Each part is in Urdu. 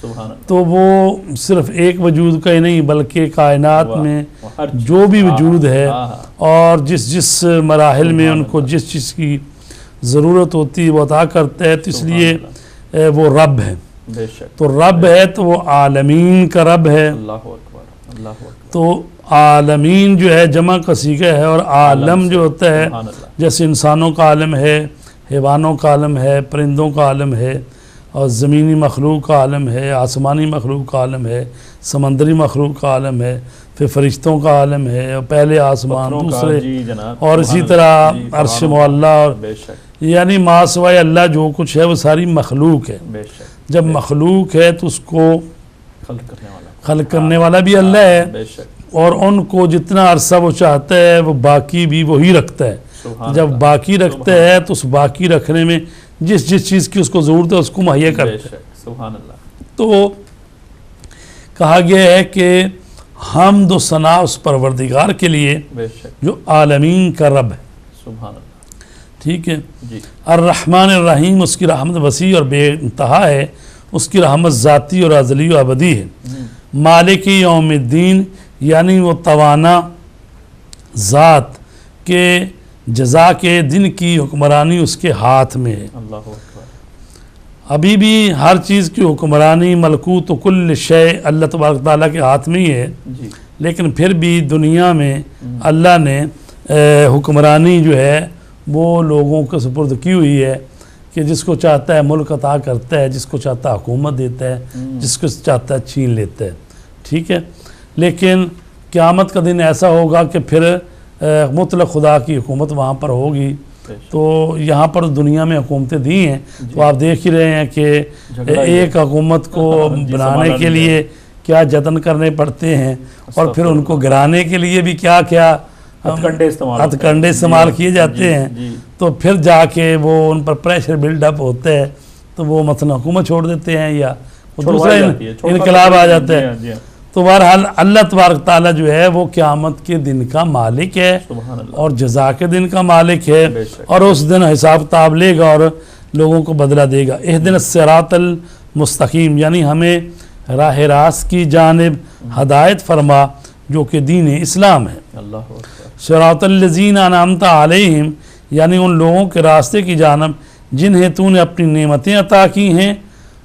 سبحان اللہ. تو وہ صرف ایک وجود کا ہی نہیں بلکہ کائنات میں جو بھی وجود ہے اور جس مراحل میں ان کو جس چیز کی ضرورت ہوتی ہے وہ عطا کرتا ہے، تو اس لیے وہ رب ہے. بے شک. تو رب ہے تو وہ عالمین کا رب ہے. اللہ اکبر. اللہ اکبر. تو عالمین جو ہے جمع کا صیغہ ہے، اور عالم جو ہوتا ہے سبحان اللہ. جیسے انسانوں کا عالم ہے، حیوانوں کا عالم ہے، پرندوں کا عالم ہے، اور زمینی مخلوق کا عالم ہے، آسمانی مخلوق کا عالم ہے، سمندری مخلوق کا عالم ہے، پھر فرشتوں کا عالم ہے، اور پہلے آسمان پتھروں کا. دوسرے، جی جناب. اور اسی سبحان طرح اللہ. جی، عرش سبحان معلیٰ، اور بے شک. یعنی ما سوائے اللہ جو کچھ ہے وہ ساری مخلوق ہے. بے شک. جب مخلوق ہے تو اس کو خلق کرنے والا. خلق کرنے والا بھی اللہ ہے، بے شک. اور ان کو جتنا عرصہ وہ چاہتا ہے وہ باقی بھی وہی رکھتا ہے. سبحان جب اللہ. باقی رکھتا ہے تو اس باقی رکھنے میں جس چیز کی اس کو ضرورت ہے اس کو مہیا بے کرتا ہے. شک. سبحان اللہ. تو کہا گیا ہے کہ حمد و ثنا اس پروردگار کے لیے بے شک. جو عالمین کا رب ہے. سبحان اللہ. ٹھیک ہے. جی. الرحمن الرحیم، اس کی رحمت وسیع اور بے انتہا ہے، اس کی رحمت ذاتی اور ازلی و ابدی ہے. مالک یوم الدین، یعنی وہ توانا ذات کے جزا کے دن کی حکمرانی اس کے ہاتھ میں ہے. اللہ اکبر. ابھی بھی ہر چیز کی حکمرانی ملکوت و کل شے اللہ تبارک تعالیٰ کے ہاتھ میں ہی ہے، جی. لیکن پھر بھی دنیا میں اللہ نے حکمرانی جو ہے وہ لوگوں کے سپرد کی ہوئی ہے کہ جس کو چاہتا ہے ملک عطا کرتا ہے، جس کو چاہتا ہے حکومت دیتا ہے، جس کو چاہتا ہے چھین لیتا ہے. ٹھیک ہے. لیکن قیامت کا دن ایسا ہوگا کہ پھر مطلق خدا کی حکومت وہاں پر ہوگی. تو یہاں پر دنیا میں حکومتیں دی ہیں، تو آپ دیکھ ہی رہے ہیں کہ ایک حکومت کو بنانے کے لیے کیا جتن کرنے پڑتے ہیں، اور پھر ان کو گرانے کے لیے بھی کیا ہتھکنڈے استعمال کیے جاتے ہیں. تو پھر جا کے وہ ان پر پریشر بلڈ اپ ہوتا ہے، تو وہ مثلا حکومت چھوڑ دیتے ہیں یا دوسرا انقلاب آ جاتا ہے. تو بہرحال اللہ تبارک تعالیٰ جو ہے وہ قیامت کے دن کا مالک ہے اور جزا کے دن کا مالک ہے، اور اس دن حساب کتاب لے گا اور لوگوں کو بدلہ دے گا. اہدنا الصراط المستقیم، یعنی ہمیں راہ راست کی جانب ہدایت فرما جو کہ دین اسلام ہے. صراط الذین انعمت علیہم، یعنی ان لوگوں کے راستے کی جانب جنہیں تو نے اپنی نعمتیں عطا کی ہیں.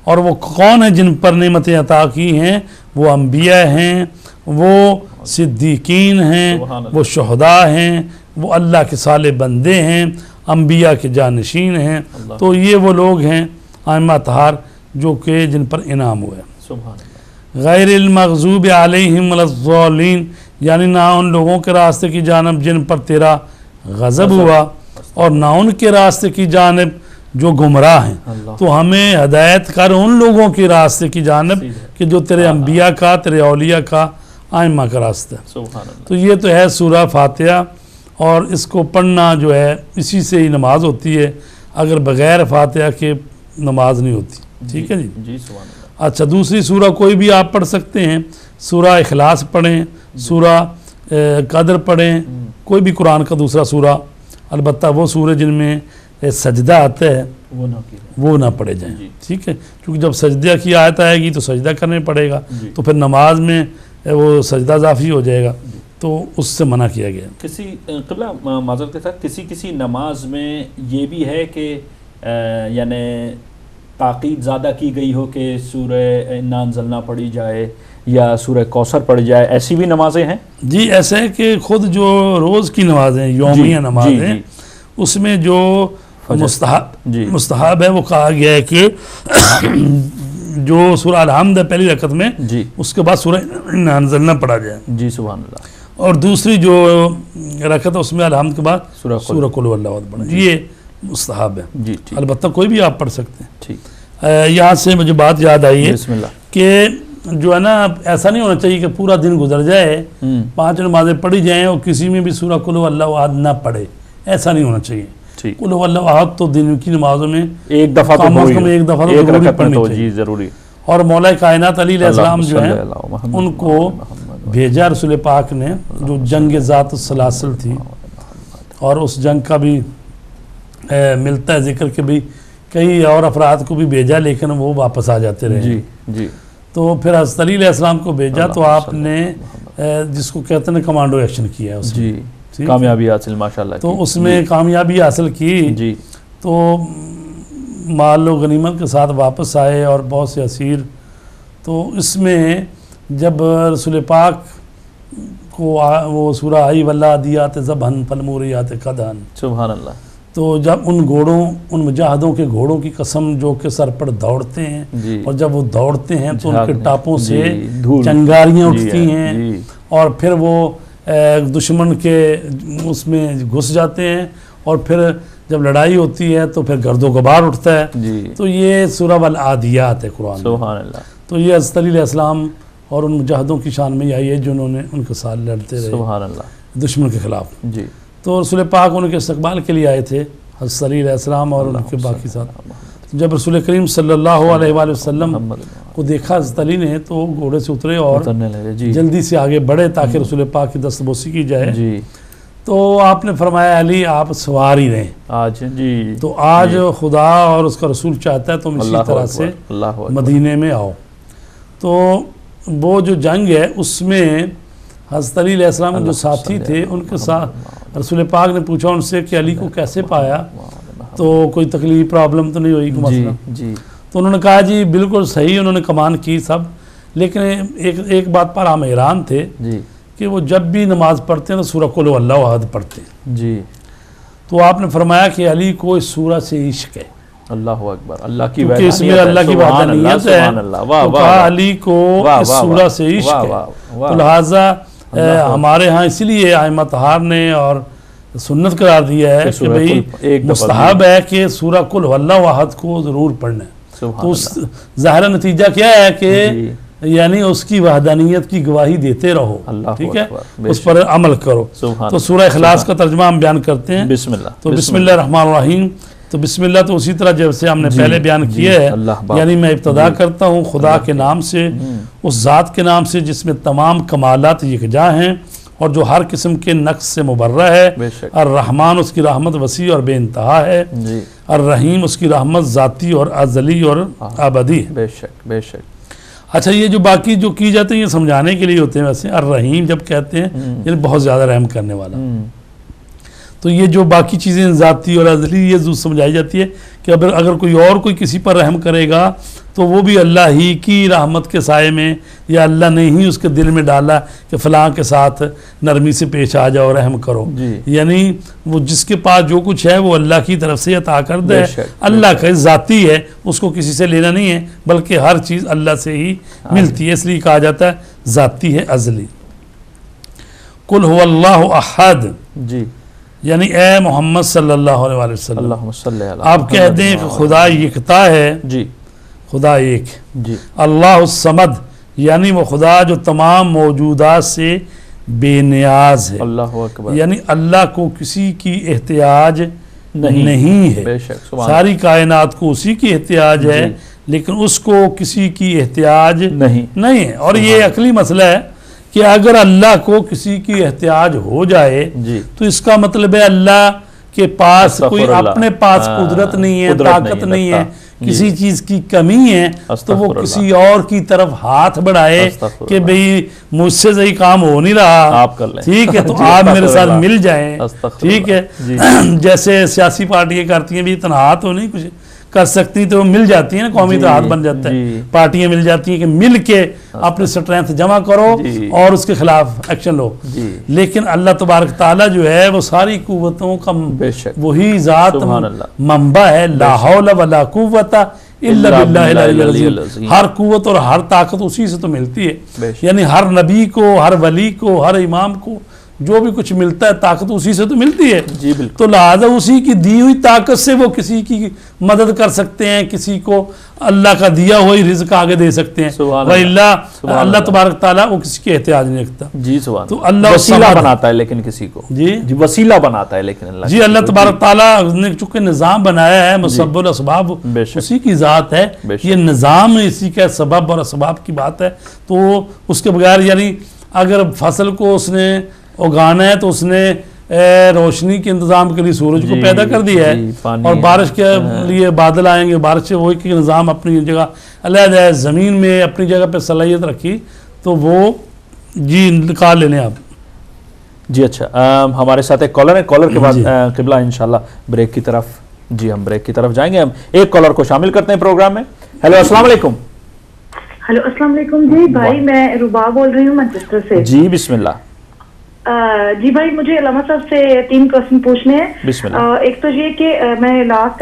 اور وہ کون ہیں جن پر نعمتیں عطا کی ہیں؟ وہ انبیاء ہیں، وہ صدیقین ہیں، وہ شہداء ہیں، وہ اللہ کے صالح بندے ہیں، انبیاء کے جانشین ہیں. تو یہ وہ لوگ ہیں ائمہ اطہار جو کہ جن پر انعام ہوا ہے. غیر المغضوب علیہم ولا الضالین، یعنی نہ ان لوگوں کے راستے کی جانب جن پر تیرا غضب ہوا، اور نہ ان کے راستے کی جانب جو گمراہ ہیں. تو ہمیں ہدایت کر ان لوگوں کے راستے کی جانب کہ جو تیرے انبیاء کا، تیرے اولیاء کا، ائمہ کا راستہ. تو یہ تو ہے سورہ فاتحہ، اور اس کو پڑھنا جو ہے اسی سے ہی نماز ہوتی ہے، اگر بغیر فاتحہ کے نماز نہیں ہوتی. ٹھیک ہے جی. اچھا، دوسری سورہ کوئی بھی آپ پڑھ سکتے ہیں. سورہ اخلاص پڑھیں، سورہ قدر پڑھیں، کوئی بھی قرآن کا دوسرا سورہ. البتہ وہ سورہ جن میں سجدہ آتا ہے وہ نہ پڑھے جائیں. ٹھیک ہے، کیونکہ جب سجدہ کی آیت آئے گی تو سجدہ کرنے پڑے گا، تو پھر نماز میں وہ سجدہ اضافی ہو جائے گا، تو اس سے منع کیا گیا. کسی قبلہ معذرت کے ساتھ کسی نماز میں یہ بھی ہے کہ یعنی تاکید زیادہ کی گئی ہو کہ سورہ انا انزلنا پڑھی جائے یا سورہ کوثر پڑھی جائے، ایسی بھی نمازیں ہیں؟ جی، ایسا ہے کہ خود جو روز کی نمازیں یومیہ نمازیں اس میں جو مستحب ہے وہ کہا گیا ہے کہ جو سورہ الحمد ہے پہلی رکعت میں، اس کے بعد سورہ انا انزلنا پڑھا جائے. جی سبحان اللہ. اور دوسری جو رکعت ہے اس میں الحمد کے بعد سورہ قل هو اللہ احد پڑھیں. یہ مستحب ہے. جی البتہ کوئی بھی آپ پڑھ سکتے ہیں. ٹھیک. یہاں سے مجھے بات یاد آئی ہے بسم اللہ کہ جو ہے نا ایسا نہیں ہونا چاہیے کہ پورا دن گزر جائے 5 نمازیں پڑھی جائیں اور کسی میں بھی سورہ قل هو اللہ احد نہ پڑھے. ایسا نہیں ہونا چاہیے. قل هو اللہ احد تو دن کی نمازوں میں ایک دفعہ تو پڑھنی چاہیے. ضروری. اور مولا کائنات علیہ السلام جو ہیں ان کو بھیجا رسول پاک نے، جو جنگ ذات السلاسل تھی، اور اس جنگ کا بھی ملتا ہے ذکر کہ بھی کئی اور افراد کو بھی بھیجا لیکن وہ واپس آ جاتے رہے. تو پھر حضرت علی علیہ السلام کو بھیجا تو آپ نے جس کو کہتے ہیں کمانڈو ایکشن کیا ہے اس میں، جی کامیابی حاصل ماشاءاللہ تو اس میں کامیابی حاصل کی، جی تو مال و غنیمت کے ساتھ واپس آئے اور بہت سے اسیر. تو اس میں جب رسول پاک کو وہ سورہ آئی والعادیات ضبحًا فالموریات قدحًا، سبحان اللہ. تو جب ان گھوڑوں، ان مجاہدوں کے گھوڑوں کی قسم جو کہ سر پر دوڑتے ہیں، جی اور جب وہ دوڑتے ہیں تو ان کے ٹاپوں سے دھول چنگاریاں اٹھتی ہیں، جی اور پھر وہ دشمن کے اس میں گھس جاتے ہیں، اور پھر جب لڑائی ہوتی ہے تو پھر گرد و غبار اٹھتا ہے. جی تو یہ سورہ والعادیات ہے قرآن میں. سبحان اللہ. تو یہ حضرت علی علیہ السلام اور ان مجاہدوں کی شان میں آئی ہے جنہوں نے ان کے ساتھ لڑتے رہے سبحان اللہ. دشمن کے خلاف. جی تو رسول پاک ان کے استقبال کے لیے آئے تھے حضرت علی علیہ السلام اور ان کے باقی ساتھ. جب رسول کریم صلی اللہ علیہ وآلہ وسلم کو دیکھا حضرت علی نے تو گھوڑے سے اترے اور اترنے لگے. جی جلدی سے آگے بڑھے تاکہ رسول پاک کی دستبوسی کی جائے. جی تو آپ نے فرمایا علی آپ سوار ہی رہیں. آج جی تو آج خدا اور اس کا رسول چاہتا ہے تم اسی طرح سے مدینے میں آؤ. تو وہ جو جنگ ہے اس میں حضرت علی علیہ السلام کے جو ساتھی تھے ان کے ساتھ رسول پاک نے پوچھا ان سے کہ علی کو کیسے پایا، تو کوئی تکلیف پرابلم تو نہیں ہوئی کوئی مسئلہ؟ جی تو انہوں نے کہا جی بالکل صحیح، انہوں نے کمان کی سب، لیکن ایک بات پر ہم حیران تھے جی کہ وہ جب بھی نماز پڑھتے ہیں تو سورہ قل واللہ احد پڑھتے ہیں. جی تو آپ نے فرمایا کہ علی کو اس سورہ سے عشق ہے. اللہ اکبر. اللہ کی کیونکہ اس میں اللہ کی وحدانیت ہے، تو کہا علی کو اس سورہ سے عشق ہے. تو لہٰذا ہمارے ہاں اس لیے ائمہ طہار نے اور سنت قرار دیا ہے کہ بھئی مستحب ہے کہ سورہ قل واللہ احد کو ضرور پڑھنا ہے. تو اس ظاہر نتیجہ کیا ہے کہ یعنی اس کی وحدانیت کی گواہی دیتے رہو، ٹھیک ہے، اس پر عمل کرو. تو سورہ اخلاص کا ترجمہ ہم بیان کرتے ہیں. بسم اللہ. تو بسم اللہ الرحمن الرحیم. تو بسم اللہ تو اسی طرح جیسے ہم نے پہلے بیان کیا ہے، یعنی میں ابتدا کرتا ہوں خدا کے نام سے، اس ذات کے نام سے جس میں تمام کمالات یکجا ہیں اور جو ہر قسم کے نقص سے مبرہ ہے. الرحمن اس کی رحمت وسیع اور بے انتہا ہے. الرحیم اس کی رحمت ذاتی اور ازلی اور ابدی ہے. بے شک بے شک. اچھا یہ جو باقی جو کی جاتے ہیں یہ سمجھانے کے لیے ہوتے ہیں. ویسے الرحیم جب کہتے ہیں یعنی بہت زیادہ رحم کرنے والا. تو یہ جو باقی چیزیں ذاتی اور ازلی یہ سمجھائی جاتی ہے کہ اگر کوئی اور کوئی کسی پر رحم کرے گا تو وہ بھی اللہ ہی کی رحمت کے سائے میں، یا اللہ نے ہی اس کے دل میں ڈالا کہ فلاں کے ساتھ نرمی سے پیش آ جاؤ رحم کرو. یعنی وہ جس کے پاس جو کچھ ہے وہ اللہ کی طرف سے عطا کردہ ہے، اللہ کا ذاتی ہے، اس کو کسی سے لینا نہیں ہے بلکہ ہر چیز اللہ سے ہی ملتی ہے، اس لیے کہا جاتا ہے ذاتی ہے ازلی. قل هو اللہ احد. جی یعنی اے محمد صلی اللہ علیہ وسلم آپ کہہ دیں کہ خدا یکتا ہے. جی خدا ایک. جی اللہ الصمد یعنی وہ خدا جو تمام موجودات سے بے نیاز ہے. اللہ اکبر. یعنی اللہ کو کسی کی احتیاج نہیں ہے. ساری کائنات کو اسی کی احتیاج ہے لیکن اس کو کسی کی احتیاج نہیں ہے. اور یہ عقلی مسئلہ ہے کہ اگر اللہ کو کسی کی احتیاج ہو جائے تو اس کا مطلب ہے اللہ کے پاس کوئی اپنے پاس قدرت نہیں ہے، طاقت نہیں ہے، کسی چیز کی کمی ہے تو وہ کسی اور کی طرف ہاتھ بڑھائے کہ بھئی مجھ سے صحیح کام ہو نہیں رہا، ٹھیک ہے تو آپ میرے ساتھ مل جائیں. ٹھیک ہے جیسے سیاسی پارٹیاں کرتی ہیں بھی تنہا تو نہیں کچھ کر سکتی تو مل جاتی ہیں نا، قومی اتحاد بن جاتا ہے، پارٹیاں مل جاتی ہیں کہ مل کے اپنی سٹرینتھ جمع کرو اور اس کے خلاف ایکشن لو. لیکن اللہ تبارک تعالیٰ جو ہے وہ ساری قوتوں کا وہی ذات منبع ہے. لا حول ولا قوت الا باللہ العلی العظیم. ہر قوت اور ہر طاقت اسی سے تو ملتی ہے. یعنی ہر نبی کو، ہر ولی کو، ہر امام کو جو بھی کچھ ملتا ہے طاقت اسی سے تو ملتی ہے. تو لہذا اسی کی دی ہوئی طاقت سے وہ کسی کی مدد کر سکتے ہیں، کسی کو اللہ کا دیا ہوئی رزق آگے دے سکتے ہیں. وَإِلَّا اللہ تبارک تعالیٰ وہ کسی کے احتیاج نہیں رکھتا. جی سبحان. تو اللہ وسیلہ بناتا ہے لیکن کسی کو جی وسیلہ بناتا ہے لیکن اللہ جی اللہ تبارک تعالیٰ نے چونکہ نظام بنایا ہے، مسبب الاسباب اسی کی ذات ہے، یہ نظام اسی کا سبب اور اسباب کی بات ہے. تو اس کے بغیر یعنی اگر فصل کو اس نے اگانا ہے تو اس نے روشنی کے انتظام کے لیے سورج کو جی، پیدا کر دیا ہے جی، پانی اور ہے، بارش کے لیے بادل آئیں گے، بارش سے وہی کہ نظام اپنی جگہ علیحدہ ہے، زمین میں اپنی جگہ پہ صلاحیت رکھی تو وہ جی نکال لیں آپ. جی اچھا، ہمارے ساتھ ایک کالر ہے، کالر کے بعد جی. قبلہ انشاءاللہ بریک کی طرف، جی ہم بریک کی طرف جائیں گے. ہم ایک کالر کو شامل کرتے ہیں پروگرام میں. ہیلو السلام علیکم. ہیلو السلام علیکم. جی بھائی میں ربا بول رہی ہوں مانچسٹر سے. جی بسم اللہ. جی بھائی مجھے علامہ صاحب سے 3 کوسچن پوچھنے ہیں. بسم اللہ. ایک تو یہ کہ میں لاسٹ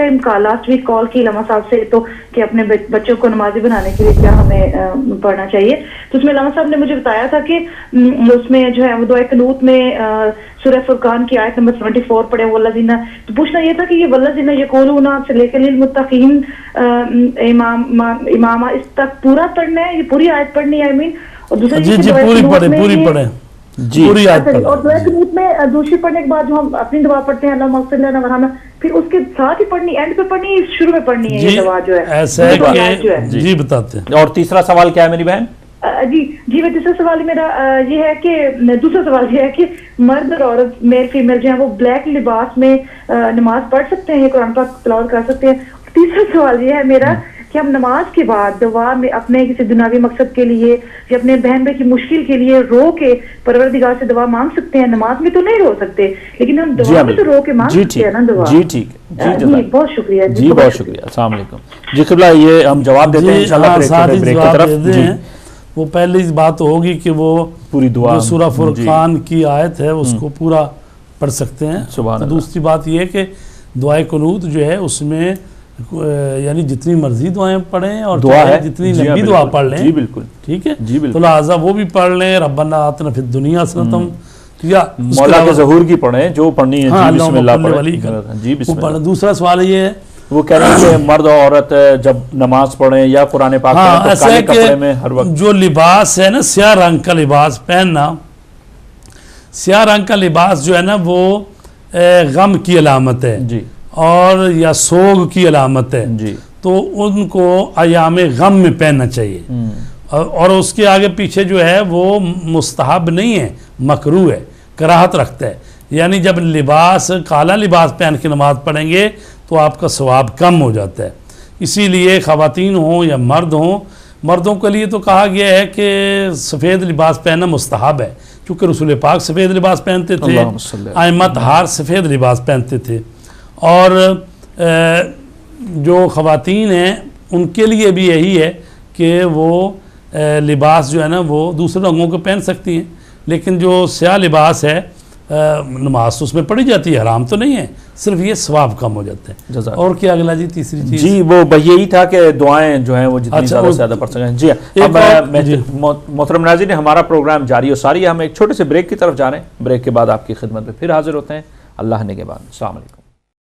ویک کال کی علامہ صاحب سے تو کہ اپنے بچوں کو نمازی بنانے کے لیے کیا ہمیں پڑھنا چاہیے. تو اس میں علامہ صاحب نے مجھے بتایا تھا کہ اس میں جو ہے وہ دعائے قنوت میں سورہ فرقان کی آیت نمبر 74 پڑھے والذین. تو پوچھنا یہ تھا کہ یہ والذین یقولون سے لے کر للمتقین امامہ اس تک پورا پڑھنا ہے، یہ پوری آیت پڑھنی ہے آئی مین. اور دوسری جی جی پوری پڑھیں جی پوری آیت اور پڑھیں. دعائے قنوت میں دوسری پڑھنے کے بعد جو ہم اپنی دعا پڑھتے ہیں اللہ اغفر لنا ورحمنا، پھر اس کے ساتھ ہی پڑھنی، اینڈ پہ پڑھنی، شروع میں پڑھنی ہے یہ دعا جو ہے. ایسا ہے کہ جی بتاتے ہیں. اور تیسرا سوال کیا ہے میری بہن؟ جی تیسرا سوال میرا یہ ہے کہ دوسرا سوال یہ ہے کہ مرد اور عورت میل فیمیل جو ہیں وہ بلیک لباس میں نماز پڑھ سکتے ہیں، قرآن پاک تلاوت کر سکتے ہیں. تیسرا سوال یہ ہے میرا کہ ہم نماز کے بعد دعا میں اپنے کسی دنیاوی مقصد کے لیے یا اپنے بہن بھائی کی مشکل کے لیے رو کے پروردگار سے دعا مانگ سکتے ہیں. نماز میں تو نہیں رو سکتے لیکن ہم دعا میں تو رو کے مانگ سکتے ہیں نا دعا. جی ٹھیک ہے جی بہت شکریہ. جی بہت شکریہ. السلام علیکم. جی قبلہ یہ ہم جواب دیتے ہیں انشاءاللہ بریک کی طرف. جی وہ پہلی بات ہوگی کہ وہ پوری دعا جو سورہ فرقان کی آیت ہے اس کو پورا پڑھ سکتے ہیں. سبحان اللہ. دوسری بات یہ کہ دعائے قنوت جو ہے اس میں یعنی جتنی مرضی دعائیں پڑھیں اور جتنی لمبی دعا پڑھ لیں. جی بالکل ٹھیک ہے. جی بالکل. تو لہٰذا وہ بھی پڑھ لیں ربنا آتنا فی الدنیا حسنۃ یا مولا کے ظہور کی پڑھیں جو پڑھنی ہے. جی بسم اللہ پڑھیں. جی بسم اللہ. دوسرا سوال یہ ہے وہ کہہ رہے ہیں کہ مرد اور عورت جب نماز پڑھیں یا قرآن پاک پڑھیں تو کالے کپڑے میں ہر وقت جو لباس ہے نا سیاہ رنگ کا لباس پہننا، سیاہ رنگ کا لباس جو ہے نا وہ غم کی علامت ہے جی اور یا سوگ کی علامت ہے. جی تو ان کو ایام غم میں پہننا چاہیے. اور اس کے آگے پیچھے جو ہے وہ مستحب نہیں ہے، مکروہ ہے، کراہت رکھتا ہے. یعنی جب کالا لباس پہن کے نماز پڑھیں گے تو آپ کا ثواب کم ہو جاتا ہے. اسی لیے خواتین ہوں یا مرد ہوں، مردوں کے لیے تو کہا گیا ہے کہ سفید لباس پہننا مستحب ہے کیونکہ رسول پاک سفید لباس پہنتے تھے، ائمہ طہار سفید لباس پہنتے تھے. اور جو خواتین ہیں ان کے لیے بھی یہی ہے کہ وہ لباس جو ہے نا وہ دوسرے رنگوں کے پہن سکتی ہیں. لیکن جو سیاہ لباس ہے نماز تو اس میں پڑھی جاتی ہے، حرام تو نہیں ہے، صرف یہ ثواب کم ہو جاتا ہے. اور کیا اگلا جی تیسری چیز؟ جی وہ یہی تھا کہ دعائیں جو ہیں وہ جتنی زیادہ سے زیادہ پڑھ سکیں. جی محترم ناظرین ہمارا پروگرام جاری و ساری ہے. ہم ایک چھوٹے سے بریک کی طرف جا رہے ہیں. بریک کے بعد آپ کی خدمت میں پھر حاضر ہوتے ہیں. اللہ نگہبان. السلام علیکم.